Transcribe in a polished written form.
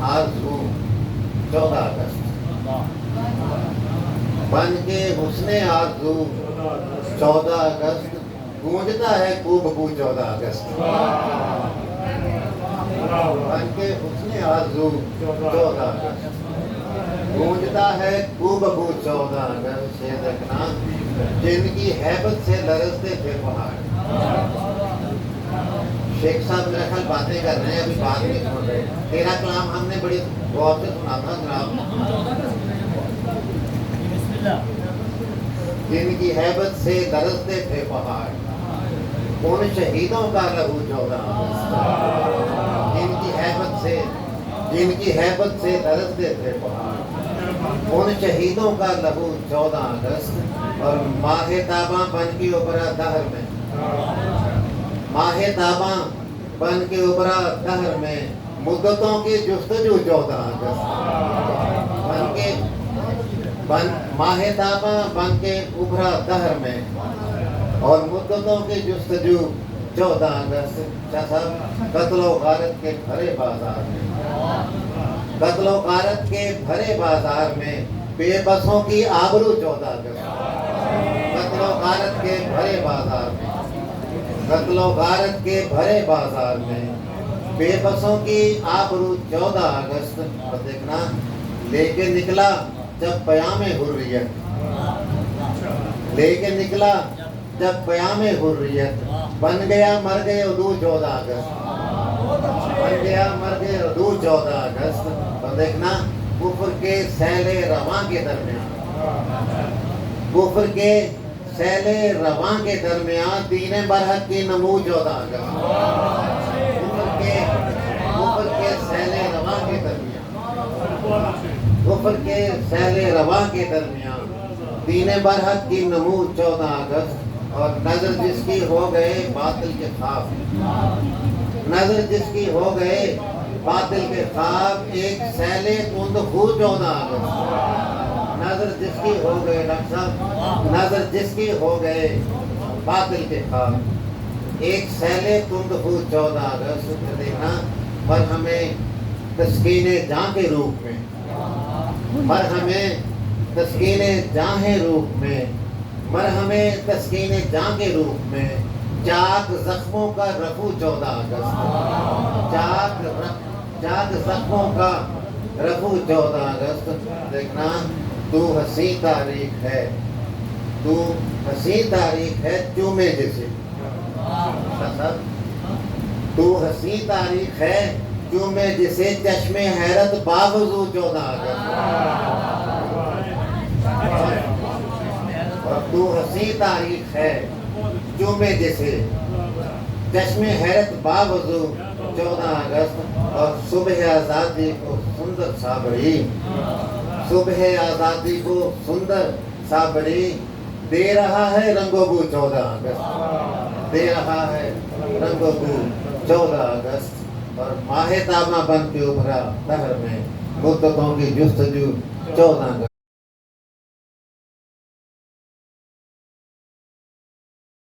آرزو 14 اگست بن کے حسن آرزو 14 اگست گونجتا ہے کوب کو 14 اگست بن کے حسن آرزو 14 اگست گونجتا ہے کوب کو 14 اگست سے دیکھنا جن کی ہیبت سے لرزتے تھے پہاڑ. شیخ صاحب میرا خیال باتیں کر رہے ہیں ابھی بات نہیں سن رہے. تیرا کلام ہم نے بڑی غور سے سنا تھا جناب. جن کی ہیبت سے لرزتے تھے پہاڑ ان شہیدوں کا لہو 14 اگست. جن کی ہیبت سے لرزتے تھے پہاڑ ان شہیدوں کا لہو 14 اگست. اور ماہ تاباں بن کے ابھرا دہر میں ماہ تاباں بن کے ابھرا دہر میں مدتوں کی جستجو 14 اگست ماہ تاباں بن کے ابھرا دہر میں اور مدتوں کی جستجو 14 اگست. شاہ صاحب قتل و غارت کے بھرے بازار میں قتل و غارت کے بھرے بازار میں بے بسوں کی آبرو 14 اگست. قتل و غارت کے بھرے بازار میں قتل و غارت کے بھرے بازار میں بے بسوں کی آبرو 14 اگست. اور دیکھنا لے کے نکلا جب پیام حریت لے کے نکلا جب پیام حریت بن گیا مر گئے عدو 14 اگست بن گیا مر گئے عدو 14 اگست. اور دیکھنا کفر کے سیل رواں کے درمیان کفر کے سیل رواں کے درمیان دین برحق کی نمو 14 اگست. کفر کے سیل رواں کے درمیان کفر کے سیل رواں کے درمیان دین برحق کی نمو 14 اگست. اور نظر جس کی ہو گئے باطل کے خواب نظر جس کی ہو گئے باطل کے خواب ایک سیل تند خو 14 اگست. نظر جس کی ہو گئے ڈاکٹر صاحب نظر جس کی ہو گئے باطل کے خواب ایک سیل تند خو 14 اگست. دیکھنا پر ہمیں تسکین جاں کے روپ میں مرہمیں تسکین جاں روح میں مرہمیں تسکین جاں کے روح میں چاک زخموں کا رفو 14 اگست چاک زخموں کا رفو 14 اگست. دیکھنا تو حسین تاریخ ہے چومے جیسے تو حسین تاریخ ہے چومے جسے چشم حیرت باوضو 14 اگست. اور تو حسین تاریخ ہے چومے جسے چشم حیرت باوضو 14 اگست. اور صبح آزادی کو سندر سابری صبح آزادی کو سندر سابری دے رہا ہے رنگو بو 14 اگست دے رہا ہے رنگو بو 14 اگست. اور ماہ تاباں بن کے ابھرا دہر میں مدتوں کی جستجو 14 اگست.